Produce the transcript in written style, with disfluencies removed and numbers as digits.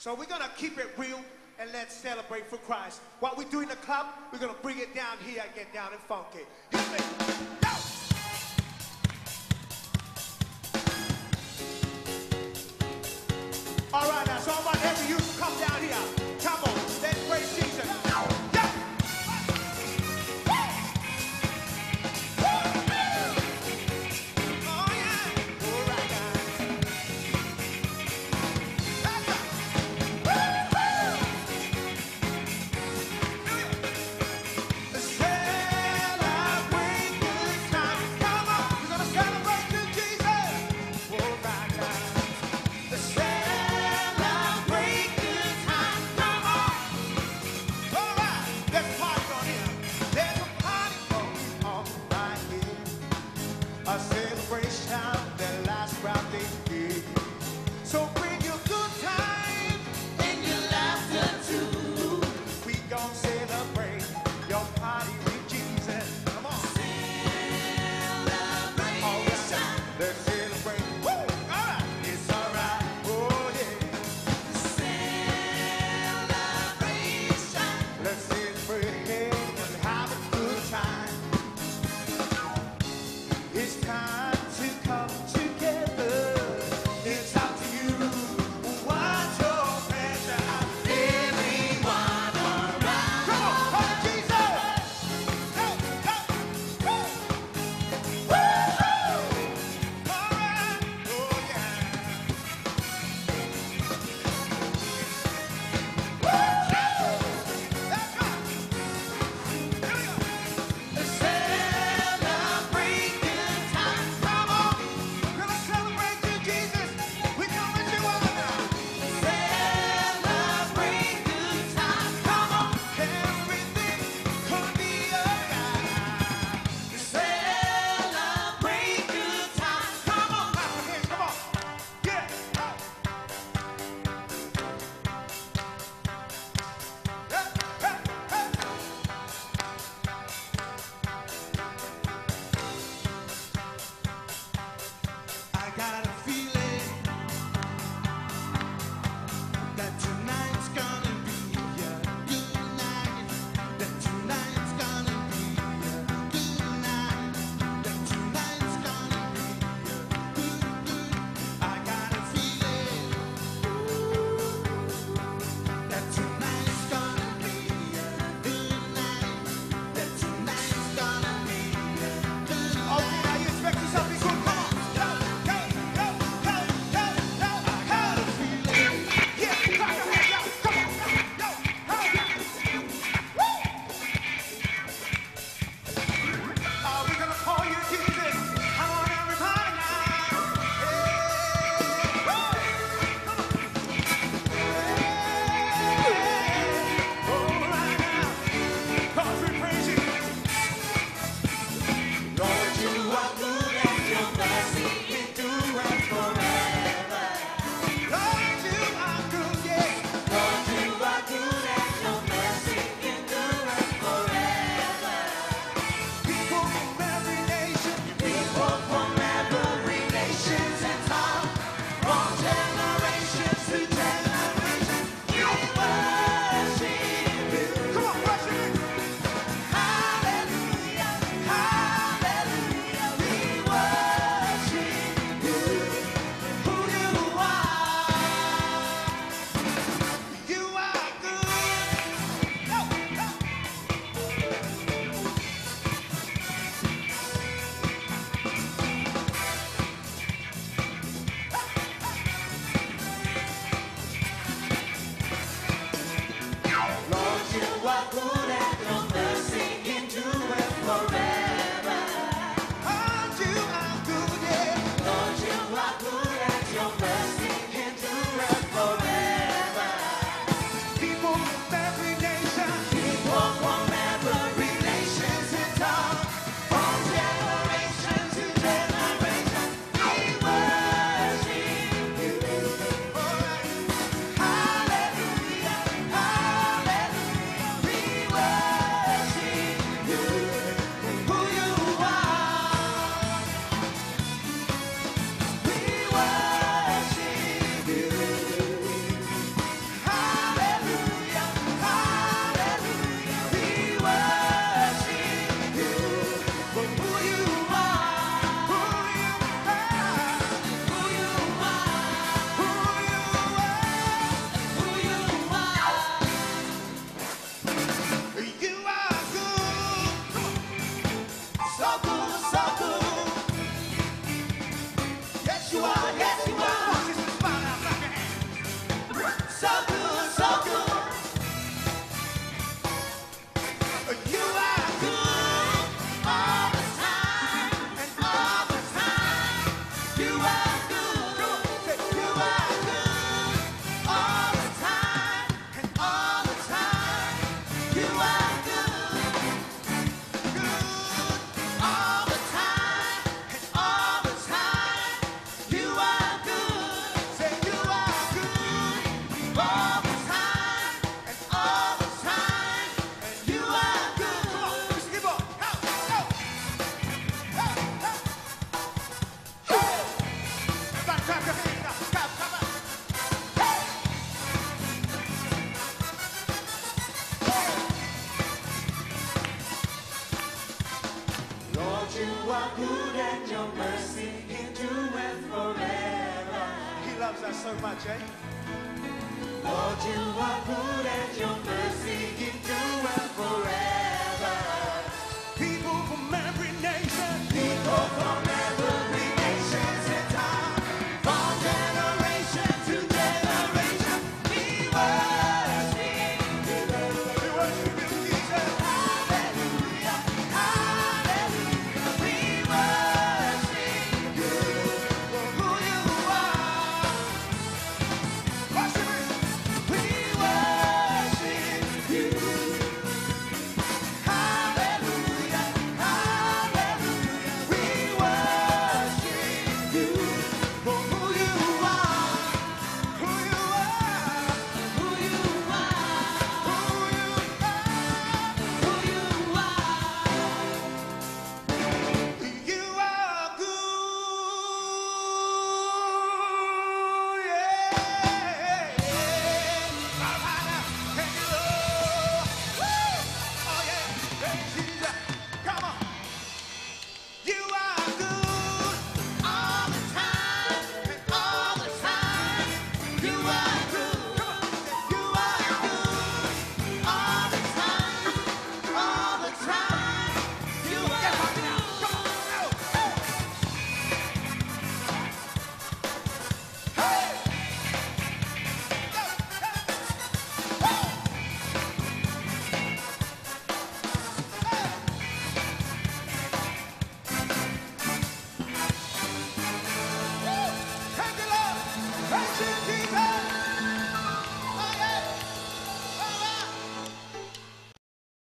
So we're gonna keep it real and let's celebrate for Christ. What we do in the club, we're gonna bring it down here and get down and funky. Hit me! Go! All right, now, so I want every youth to come down here. Come on, let's praise Jesus. Celebrate good so good, so good. You are good all the time, and all the time. You are good. You are good all the time, and all the time. You are good. Good all the time, and all the time. You are good. Say you are good all the time, and all the time. And you are good. Come on, let's keep on. Go, go. Hey, hey. Hey. Everybody clap your hands now. Clap, clap, clap. Hey. Lord, you are good and your mercy endureth forever. He loves us so much, eh? Lord, you are good and your mercy